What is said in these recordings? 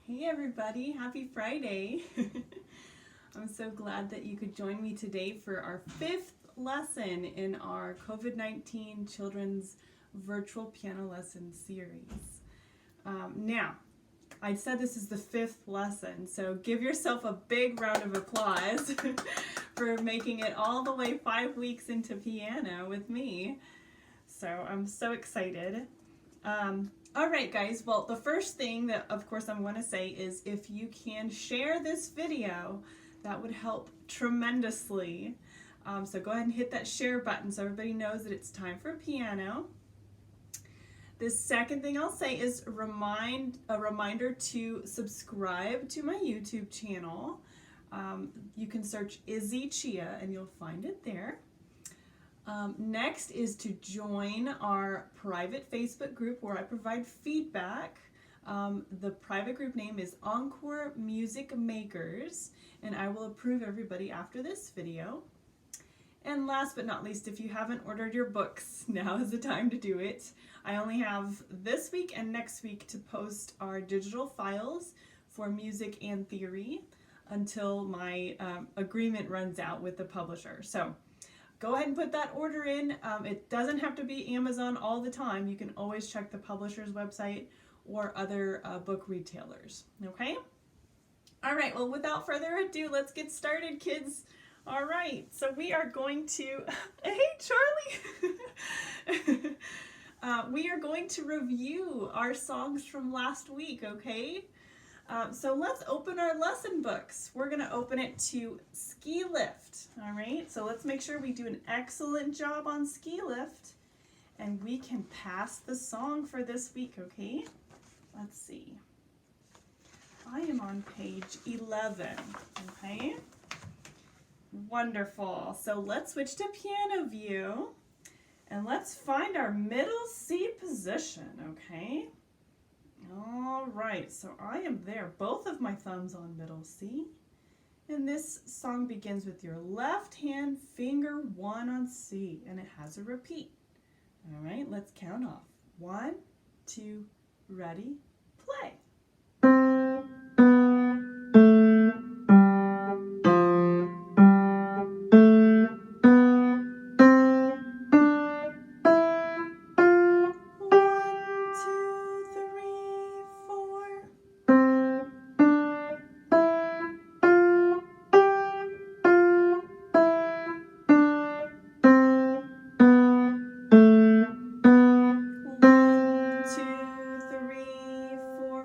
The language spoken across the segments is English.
Hey everybody, happy Friday. I'm so glad that you could join me today for our 5th lesson in our COVID-19 children's virtual piano lesson series. Now, I said this is the 5th lesson, so give yourself a big round of applause for making it all the way 5 weeks into piano with me. So I'm so excited. All right, guys, well, the first thing that, of course, I'm going to say is if you can share this video, that would help tremendously. So go ahead and hit that share button so everybody knows that it's time for piano. The second thing I'll say is a reminder to subscribe to my YouTube channel. You can search Izzy Chia and you'll find it there. Next is to join our private Facebook group where I provide feedback. The private group name is Encore Music Makers, and I will approve everybody after this video. And last but not least, if you haven't ordered your books, now is the time to do it. I only have this week and next week to post our digital files for music and theory until my agreement runs out with the publisher. So go ahead and put that order in. It doesn't have to be Amazon all the time. You can always check the publisher's website or other book retailers, okay? All right, well, without further ado, let's get started, kids. All right, so we are going to, hey, Charlie. We are going to review our songs from last week, okay? So let's open our lesson books. We're going to open it to Ski Lift, all right? So let's make sure we do an excellent job on Ski Lift and we can pass the song for this week, okay? Let's see. I am on page 11, okay? Wonderful. So let's switch to piano view and let's find our middle C position, okay? All right, so I am there. Both of my thumbs on middle C. And this song begins with your left hand finger 1 on C, and it has a repeat. All right, let's count off. 1, 2, ready, play.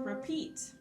Repeat.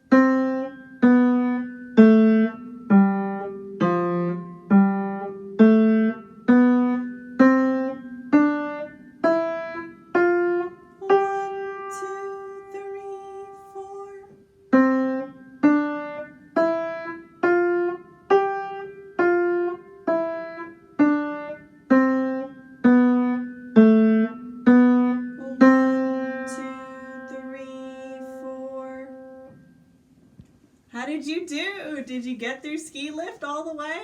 How did you do? Did you get through Ski Lift all the way?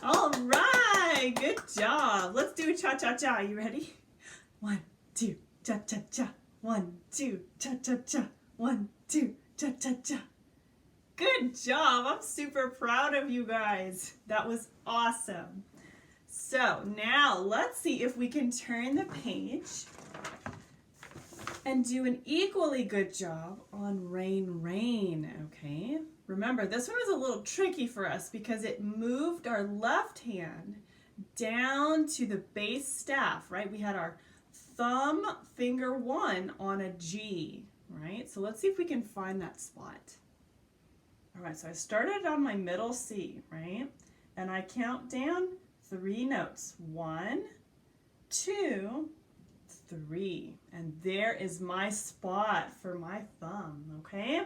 All right, good job. Let's do a cha-cha-cha. You ready? 1, 2, cha-cha-cha. 1, 2, cha-cha-cha. 1, 2, cha-cha-cha. Good job. I'm super proud of you guys. That was awesome. So now let's see if we can turn the page and do an equally good job on Rain, Rain, okay? Remember, this one was a little tricky for us because it moved our left hand down to the bass staff, right? We had our thumb finger 1 on a G, right? So let's see if we can find that spot. All right, so I started on my middle C, right? And I count down 3 notes. 1, 2, 3, and there is my spot for my thumb, okay?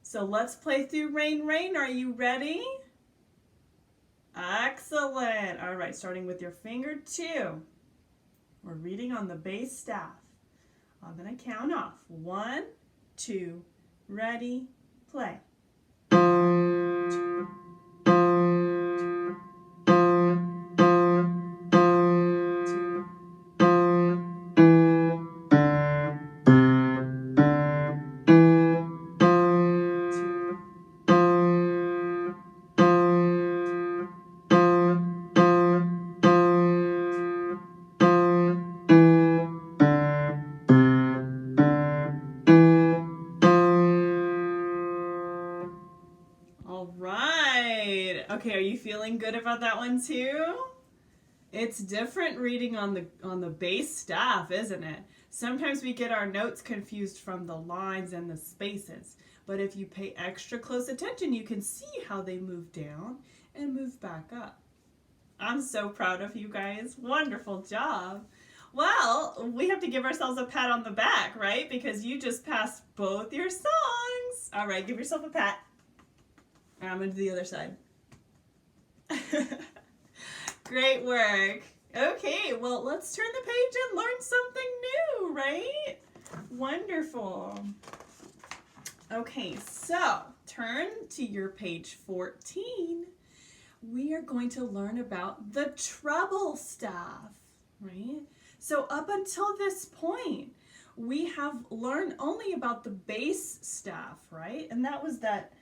So let's play through Rain, Rain. Are you ready? Excellent. All right, starting with your finger 2. We're reading on the bass staff. I'm going to count off. 1, 2, ready, play. Okay, are you feeling good about that one too? It's different reading on the bass staff, isn't it? Sometimes we get our notes confused from the lines and the spaces. But if you pay extra close attention, you can see how they move down and move back up. I'm so proud of you guys. Wonderful job. Well, we have to give ourselves a pat on the back, right? Because you just passed both your songs. All right, give yourself a pat. I'm going to do the other side. Great work. Okay, well, let's turn the page and learn something new, right? Wonderful. Okay, so turn to your page 14. We are going to learn about the treble staff, right? So up until this point, we have learned only about the bass staff, right? And that was that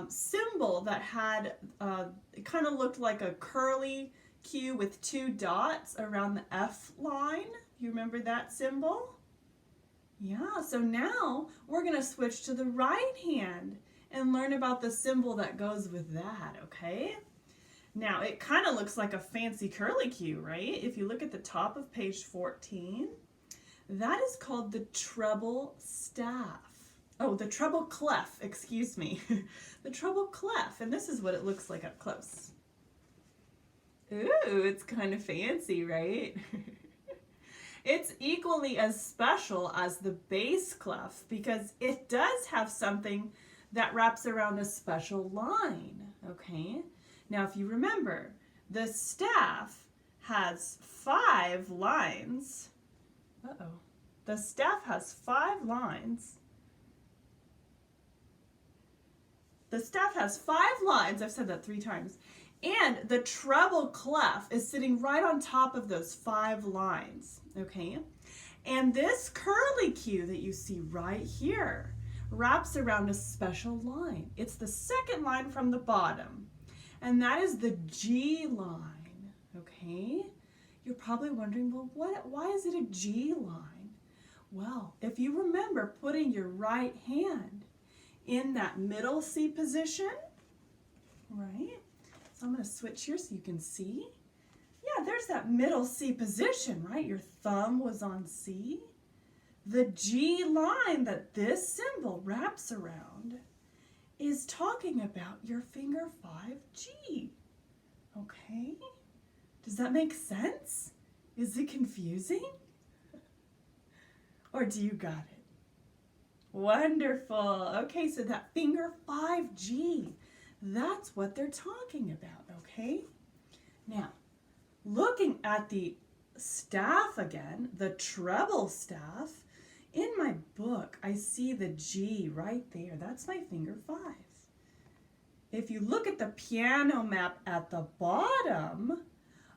symbol that had, it kind of looked like a curly Q with 2 dots around the F line. You remember that symbol? Yeah, so now we're going to switch to the right hand and learn about the symbol that goes with that, okay? Now, it kind of looks like a fancy curly Q, right? If you look at the top of page 14, that is called the treble staff. Oh, the treble clef, excuse me. The treble clef, and this is what it looks like up close. Ooh, it's kind of fancy, right? It's equally as special as the bass clef because it does have something that wraps around a special line, okay? Now, if you remember, the staff has 5 lines. Uh-oh. The staff has 5 lines. The staff has 5 lines. I've said that 3 times. And the treble clef is sitting right on top of those 5 lines, okay? And this curly Q that you see right here wraps around a special line. It's the second line from the bottom, and that is the G line, okay? You're probably wondering, well, why is it a G line? Well, if you remember putting your right hand in that middle C position, right? So I'm going to switch here so you can see. Yeah, there's that middle C position, right? Your thumb was on C. The G line that this symbol wraps around is talking about your finger 5G. Okay? Does that make sense? Is it confusing? Or do you got it? Wonderful. Okay, so that finger 5G, that's what they're talking about, okay? Now, looking at the staff again, the treble staff, in my book, I see the G right there. That's my finger 5. If you look at the piano map at the bottom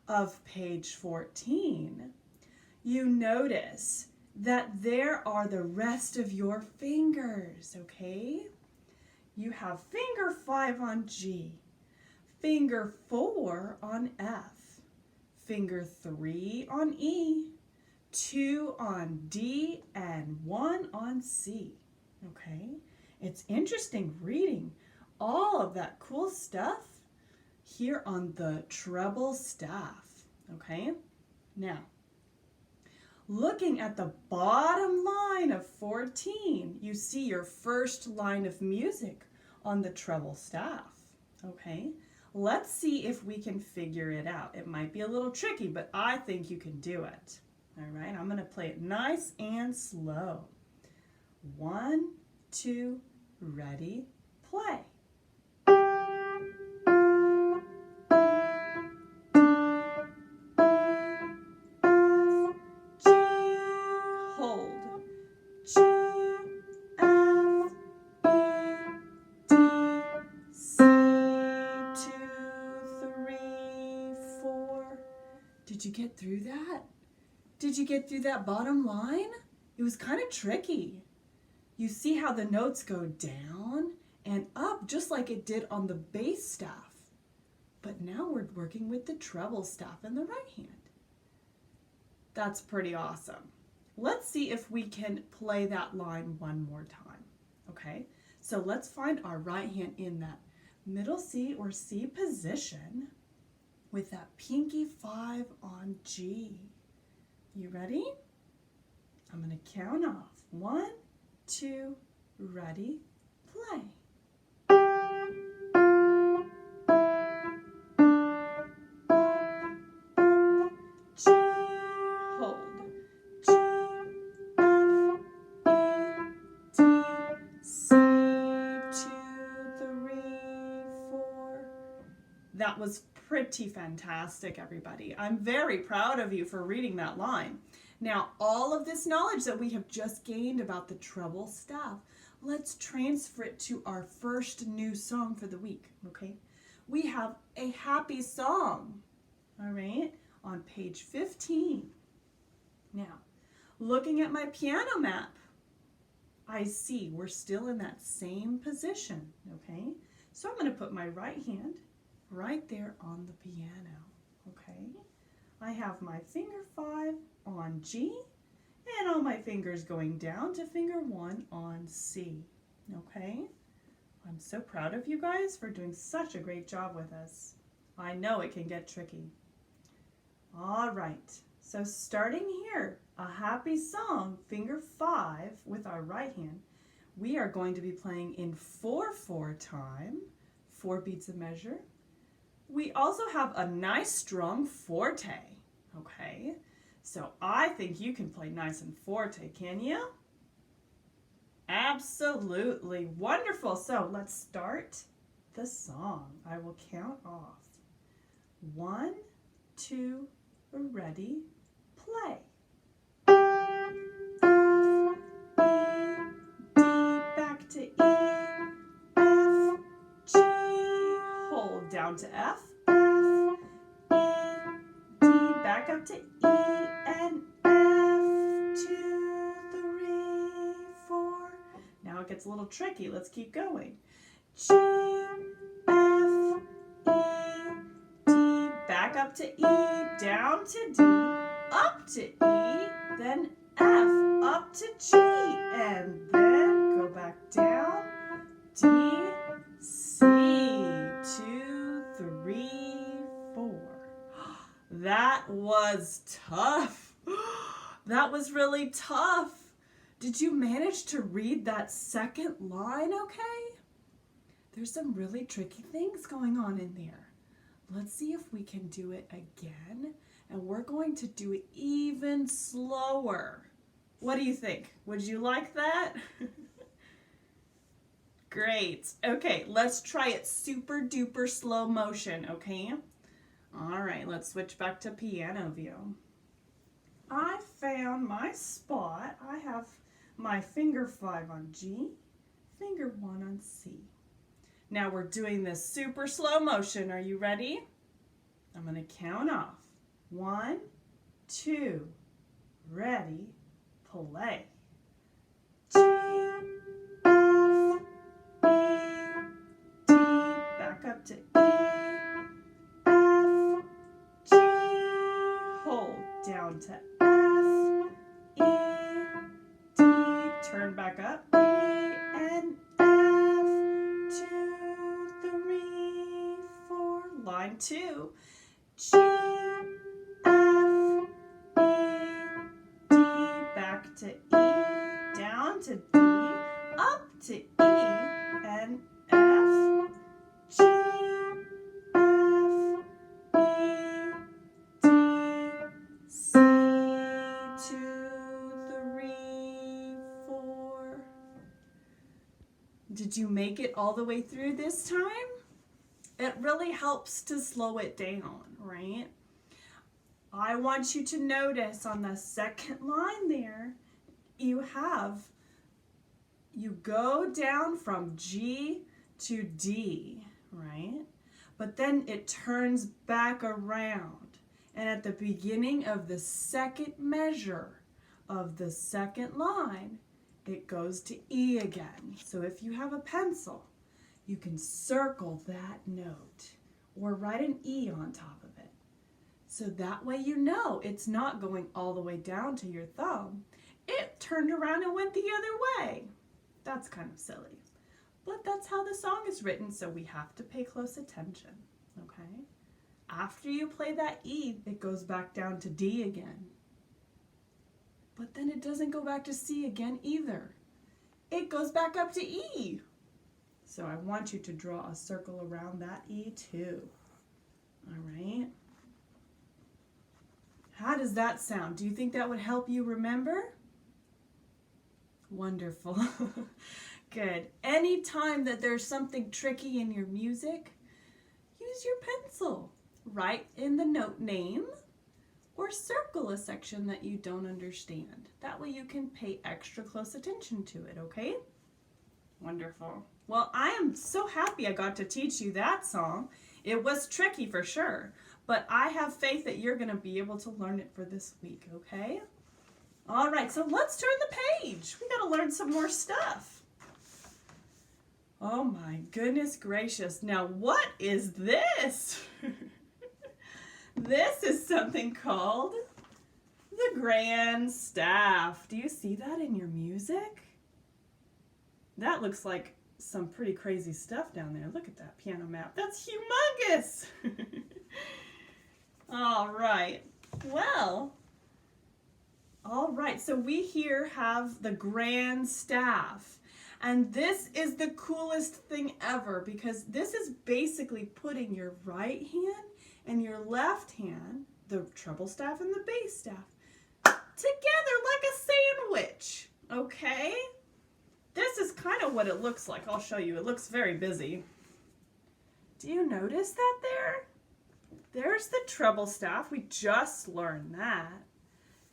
of page 14, you notice that there are the rest of your fingers, okay? You have finger 5 on G, finger 4 on F, finger 3 on E, 2 on D, and 1 on C, okay? It's interesting reading all of that cool stuff here on the treble staff, okay? Now, looking at the bottom line of 14, you see your first line of music on the treble staff, okay? Let's see if we can figure it out. It might be a little tricky, but I think you can do it. All right, I'm going to play it nice and slow. 1, 2, ready, play. Did you get through that? Did you get through that bottom line? It was kind of tricky. You see how the notes go down and up just like it did on the bass staff. But now we're working with the treble staff in the right hand. That's pretty awesome. Let's see if we can play that line one more time. Okay, so let's find our right hand in that middle C or C position with that pinky 5 on G. You ready? I'm going to count off. 1, 2, ready, play. G, hold. G, F, E, D, C, 2, 3, 4. That was pretty fantastic, everybody. I'm very proud of you for reading that line. Now, all of this knowledge that we have just gained about the treble staff, let's transfer it to our first new song for the week, okay? We have a happy song, all right, on page 15. Now, looking at my piano map, I see we're still in that same position, okay? So I'm going to put my right hand right there on the piano, okay? I have my finger 5 on G and all my fingers going down to finger 1 on C, okay? I'm so proud of you guys for doing such a great job with us. I know it can get tricky. All right, so starting here, a happy song, finger 5 with our right hand. We are going to be playing in 4/4 time, 4 beats a measure. We also have a nice strong forte, okay? So I think you can play nice and forte, can you? Absolutely, wonderful. So let's start the song. I will count off. 1, 2, ready, play. F, E, D, back to E, F, G, hold down to F, F, E, D, back up to E, and F, 2, 3, 4. Now it gets a little tricky. Let's keep going. G, F, E, D, back up to E, down to D, up to E, then F, up to G, and then go back down, D, C, 2, 3, 4. That was tough. That was really tough. Did you manage to read that second line okay? There's some really tricky things going on in there. Let's see if we can do it again, and we're going to do it even slower. What do you think? Would you like that? Great. Okay, let's try it super duper slow motion, okay? All right, let's switch back to piano view. I found my spot. I have my finger 5 on G, finger 1 on C. Now we're doing this super slow motion. Are you ready? I'm going to count off. 1, 2, ready, play. G, F, E, D, back up to E, F, G, hold down to F, E, D, turn back up, E, and F, 2, 3, 4, line 2, G, F, E, D, back to E, down to D, up to E, and F, G, F, E, D, C, 2, 3, 4. Did you make it all the way through this time? It really helps to slow it down, right? I want you to notice on the second line there, you go down from G to D, right? But then it turns back around. And at the beginning of the second measure of the second line, it goes to E again. So if you have a pencil, you can circle that note or write an E on top of it. So that way you know it's not going all the way down to your thumb. It turned around and went the other way. That's kind of silly. but that's how the song is written, so we have to pay close attention, okay? After you play that E, it goes back down to D again. But then it doesn't go back to C again either. It goes back up to E. So I want you to draw a circle around that E too. All right? How does that sound? Do you think that would help you remember? Wonderful. Good. Anytime that there's something tricky in your music, use your pencil. Write in the note name or circle a section that you don't understand. That way you can pay extra close attention to it, okay? Wonderful. Well, I am so happy I got to teach you that song. It was tricky for sure, but I have faith that you're going to be able to learn it for this week, okay? All right, so let's turn the page. We got to learn some more stuff. Oh my goodness gracious. Now, what is this? This is something called the Grandstaff. Do you see that in your music? That looks like some pretty crazy stuff down there. Look at that piano map. That's humongous. All right. Well, all right. So we here have the Grandstaff. And this is the coolest thing ever because this is basically putting your right hand and your left hand, the treble staff and the bass staff, together like a sandwich, okay? This is kind of what it looks like. I'll show you. It looks very busy. Do you notice that there? There's the treble staff. We just learned that.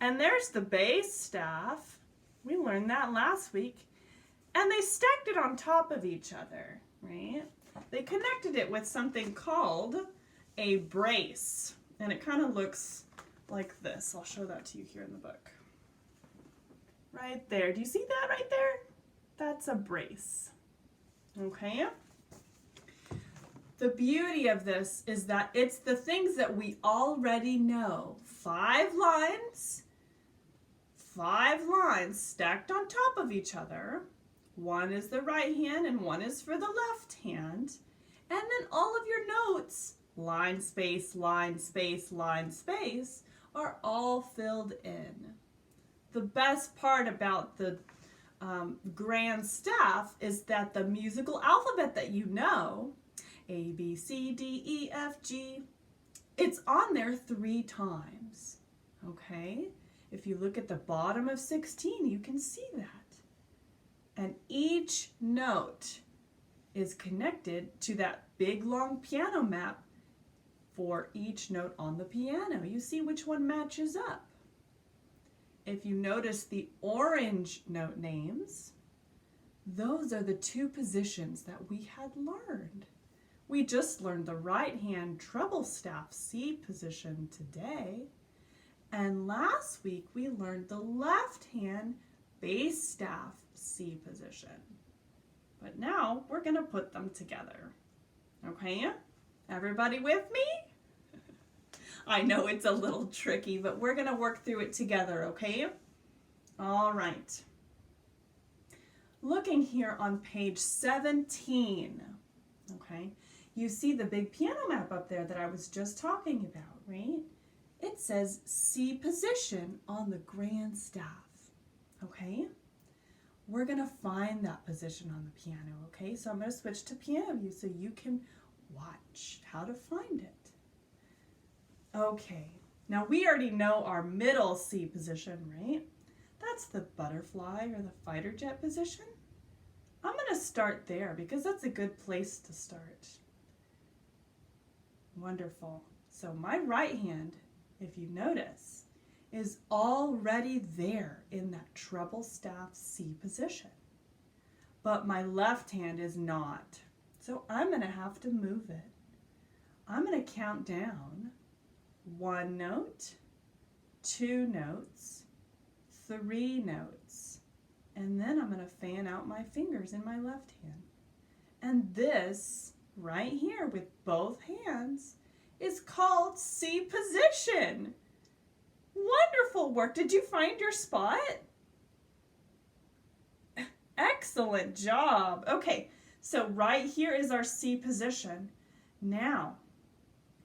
And there's the bass staff. We learned that last week. And they stacked it on top of each other, right? They connected it with something called a brace. And it kind of looks like this. I'll show that to you here in the book. Right there. Do you see that right there? That's a brace. Okay? The beauty of this is that it's the things that we already know. 5 lines stacked on top of each other. One is the right hand and one is for the left hand. And then all of your notes, line, space, line, space, line, space, are all filled in. The best part about the Grandstaff is that the musical alphabet that you know, A, B, C, D, E, F, G, it's on there 3 times, okay? If you look at the bottom of 16, you can see that. And each note is connected to that big long piano map for each note on the piano. You see which one matches up. If you notice the orange note names, those are the 2 positions that we had learned. We just learned the right hand treble staff C position today. And last week we learned the left hand bass staff C position. But now we're going to put them together. Okay? Everybody with me? I know it's a little tricky, but we're going to work through it together, okay? All right. Looking here on page 17, okay, you see the big piano map up there that I was just talking about, right? It says C position on the Grandstaff, okay? We're going to find that position on the piano, okay? So I'm going to switch to piano view so you can watch how to find it. Okay, now we already know our middle C position, right? That's the butterfly or the fighter jet position. I'm going to start there because that's a good place to start. Wonderful. So my right hand, if you notice, is already there in that treble staff C position. But my left hand is not. So I'm going to have to move it. I'm going to count down 1 note, 2 notes, 3 notes, and then I'm going to fan out my fingers in my left hand. And this right here with both hands is called C position. Wonderful work. Did you find your spot? Excellent job. Okay, So right here is our C position. Now,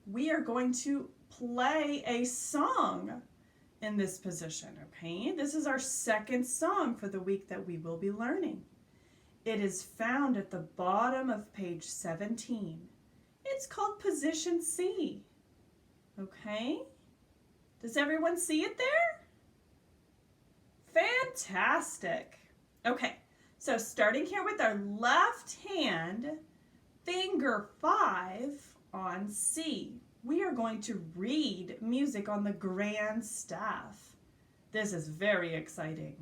we are going to play a song in this position, okay? This is our second song for the week that we will be learning. It is found at the bottom of page 17. It's called position C, okay? Does everyone see it there? Fantastic. Okay, so starting here with our left hand, finger 5 on C. We are going to read music on the Grandstaff. This is very exciting.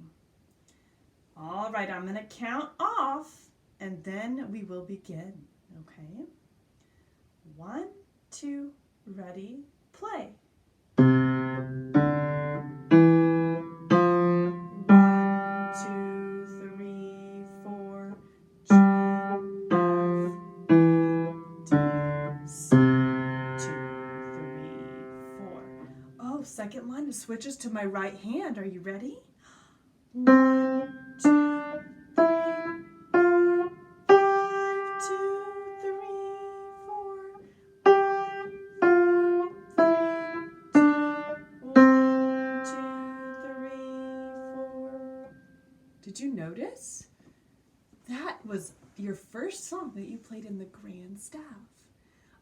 All right, I'm going to count off and then we will begin, okay? 1, 2, ready, play. 1, 2, 3, 4, G, F, E, D, C, 2, 3, 4. Oh, second line switches to my right hand. Are you ready? 1, 2, 3, 4, 5, 2, 3, 4. 1, 4, 3, 2, 1, 2, 3, 4. Did you notice? That was your first song that you played in the Grandstaff.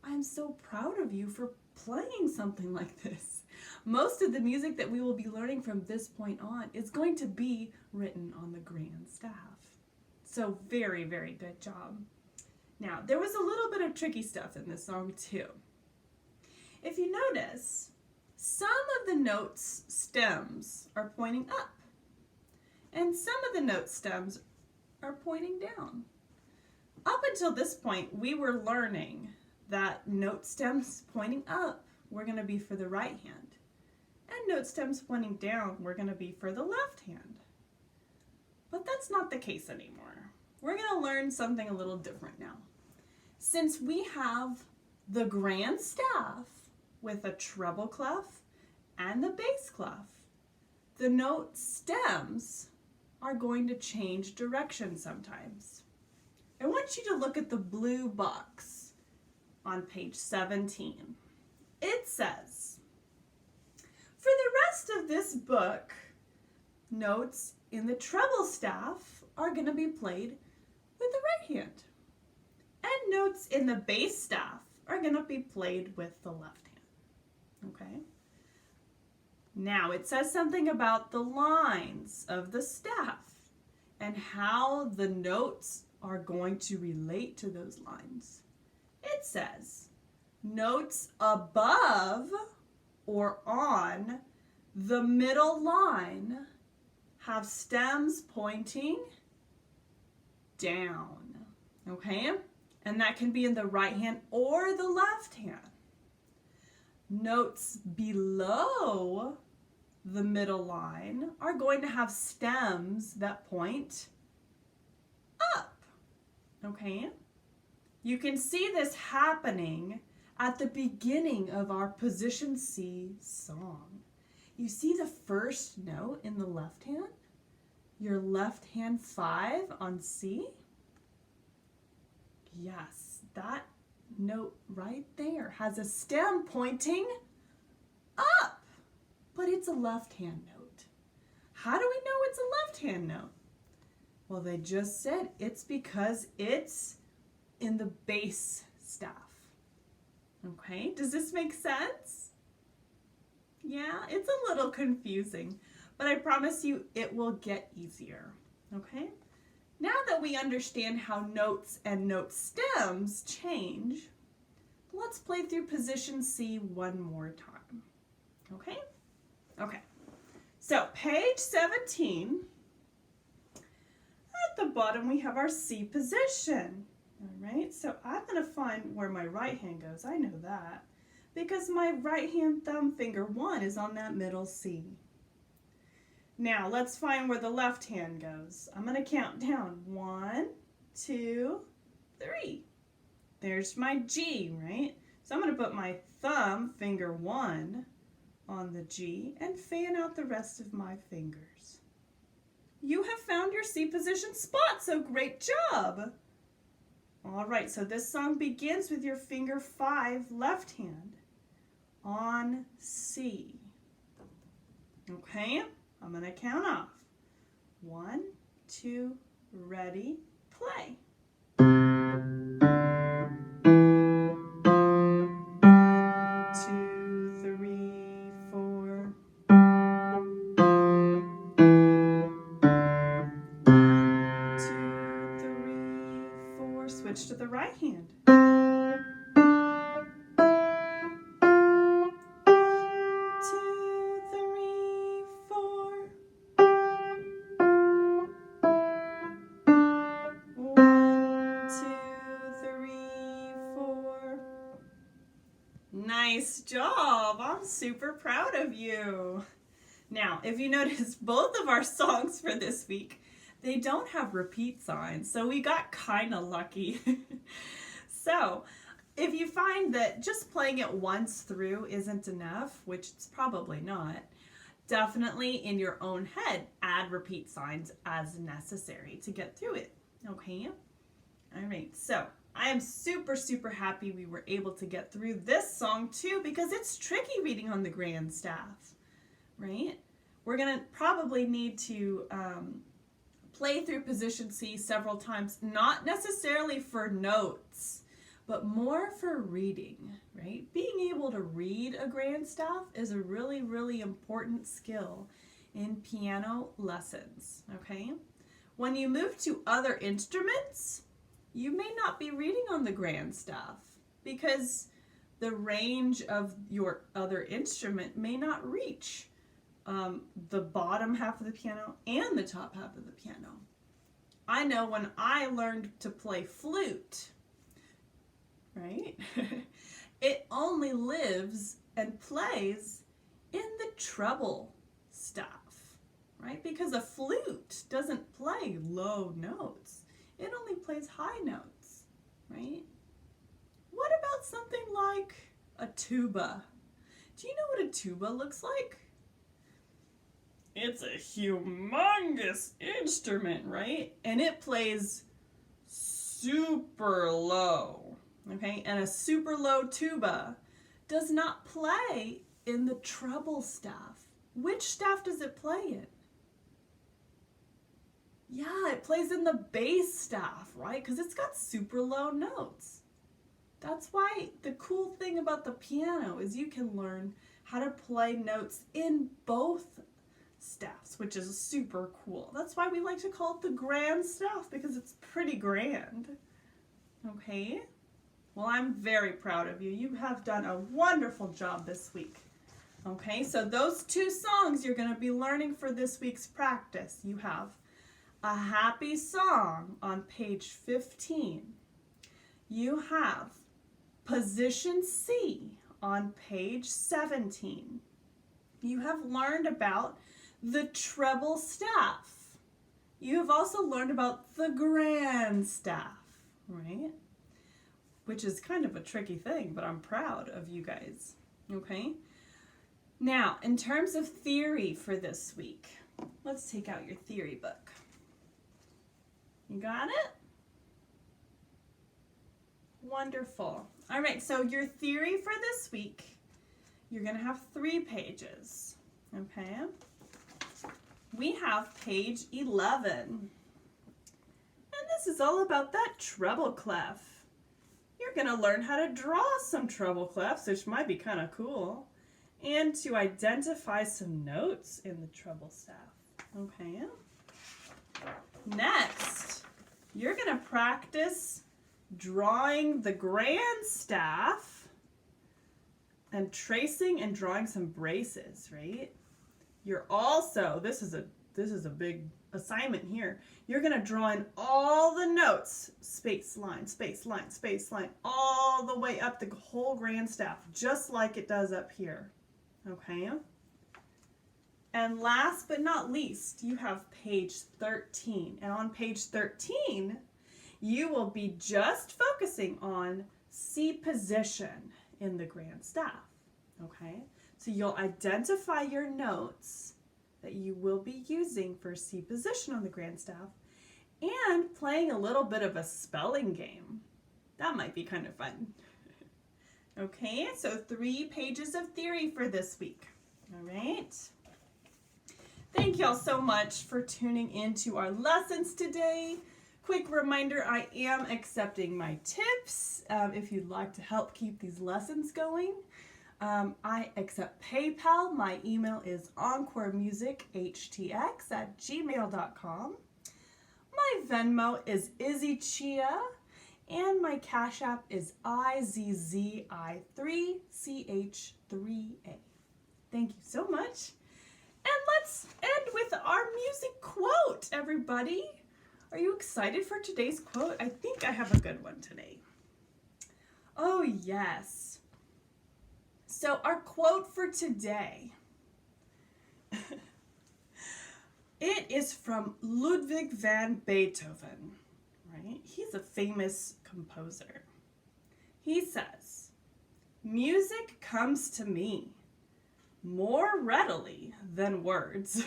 I'm so proud of you for playing something like this. Most of the music that we will be learning from this point on is going to be written on the Grandstaff. So very, very good job. Now, there was a little bit of tricky stuff in this song too. If you notice, some of the notes' stems are pointing up, and some of the note stems are pointing down. Up until this point, we were learning that note stems pointing up were going to be for the right hand, and note stems pointing down were going to be for the left hand. But that's not the case anymore. We're going to learn something a little different now. Since we have the Grandstaff with a treble clef and the bass clef, the note stems are going to change direction sometimes. I want you to look at the blue box on page 17. It says, for the rest of this book, notes in the treble staff are going to be played with the right hand, and notes in the bass staff are going to be played with the left hand. Okay? Now it says something about the lines of the staff and how the notes are going to relate to those lines. It says, notes above or on the middle line have stems pointing down, okay? And that can be in the right hand or the left hand. Notes below the middle line are going to have stems that point up, okay? You can see this happening at the beginning of our position C song. You see the first note in the left hand? Your left hand 5 on C? Yes, that note right there has a stem pointing up, but it's a left hand note. How do we know it's a left hand note? Well, they just said it's because it's in the bass staff. Okay, does this make sense? Yeah, it's a little confusing, but I promise you it will get easier. Okay, now that we understand how notes and note stems change, let's play through position C one more time. Okay? Okay, so page 17, at the bottom we have our C position. All right, so I'm going to find where my right hand goes. I know that because my right hand thumb finger 1 is on that middle C. Now let's find where the left hand goes. I'm going to count down 1, 2, 3. There's my G, right? So I'm going to put my thumb finger 1 on the G and fan out the rest of my fingers. You have found your C position spot, so great job! All right, so this song begins with your finger 5 left hand on C. Okay, I'm going to count off. 1, 2, ready, play. 2, 3, 4. 1, 2, 3, 4. Switch to the right hand. 2, 3, 4. 1, 2, 3, 4. Nice job. I'm super proud of you. Now, if you notice, both of our songs for this week, they don't have repeat signs, so we got kind of lucky. So, if you find that just playing it once through isn't enough, which it's probably not, definitely in your own head, add repeat signs as necessary to get through it. Okay? All right, so I am super, super happy we were able to get through this song too, because it's tricky reading on the Grandstaff, right? We're going to probably need to play through position C several times, not necessarily for notes, but more for reading, right? Being able to read a Grandstaff is a really, really important skill in piano lessons, okay? When you move to other instruments, you may not be reading on the Grandstaff because the range of your other instrument may not reach the bottom half of the piano and the top half of the piano. I know when I learned to play flute, right? It only lives and plays in the treble staff, right? Because a flute doesn't play low notes. It only plays high notes, right? What about something like a tuba? Do you know what a tuba looks like? It's a humongous instrument, right? And it plays super low, okay? And a super low tuba does not play in the treble staff. Which staff does it play in? Yeah, it plays in the bass staff, right? Because it's got super low notes. That's why the cool thing about the piano is you can learn how to play notes in both staffs, which is super cool. That's why we like to call it the Grandstaff, because it's pretty grand. Okay? Well, I'm very proud of you. You have done a wonderful job this week. Okay, so those 2 songs you're going to be learning for this week's practice. You have A Happy Song on page 15. You have Position C on page 17. You have learned about the treble staff. You have also learned about the Grandstaff, right? Which is kind of a tricky thing, but I'm proud of you guys, okay? Now, in terms of theory for this week, let's take out your theory book. You got it? Wonderful. All right, so your theory for this week, you're going to have 3 pages, okay? We have page 11. And this is all about that treble clef. You're going to learn how to draw some treble clefs, which might be kind of cool, and to identify some notes in the treble staff. Okay? Next, you're going to practice drawing the Grandstaff and tracing and drawing some braces, right? You're also, this is a big assignment here. You're going to draw in all the notes, space, line, space, line, space, line, all the way up the whole Grandstaff, just like it does up here. Okay? And last but not least, you have page 13. And on page 13, you will be just focusing on C position in the Grandstaff. Okay? So you'll identify your notes that you will be using for C position on the Grandstaff and playing a little bit of a spelling game. That might be kind of fun. Okay, so 3 pages of theory for this week. All right. Thank y'all so much for tuning in to our lessons today. Quick reminder, I am accepting my tips if you'd like to help keep these lessons going. I accept PayPal. My email is encoremusichtx@gmail.com. My Venmo is Izzy Chia, and my Cash App is IZZI3CH3A. Thank you so much. And let's end with our music quote, everybody. Are you excited for today's quote? I think I have a good one today. Oh, yes. So our quote for today, it is from Ludwig van Beethoven, right? He's a famous composer. He says, "Music comes to me more readily than words."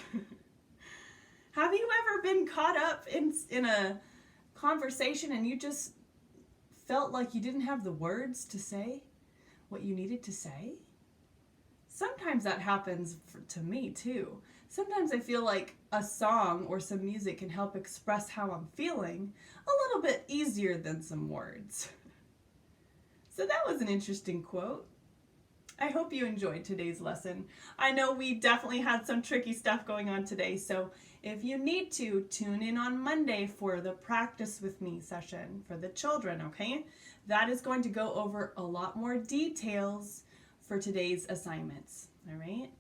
Have you ever been caught up in a conversation and you just felt like you didn't have the words to say what you needed to say? Sometimes that happens to me too. Sometimes I feel like a song or some music can help express how I'm feeling a little bit easier than some words. So that was an interesting quote. I hope you enjoyed today's lesson. I know we definitely had some tricky stuff going on today, so if you need to, tune in on Monday for the practice with me session for the children, okay? That is going to go over a lot more details for today's assignments, all right?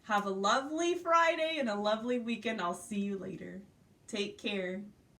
Have a lovely Friday and a lovely weekend. I'll see you later. Take care.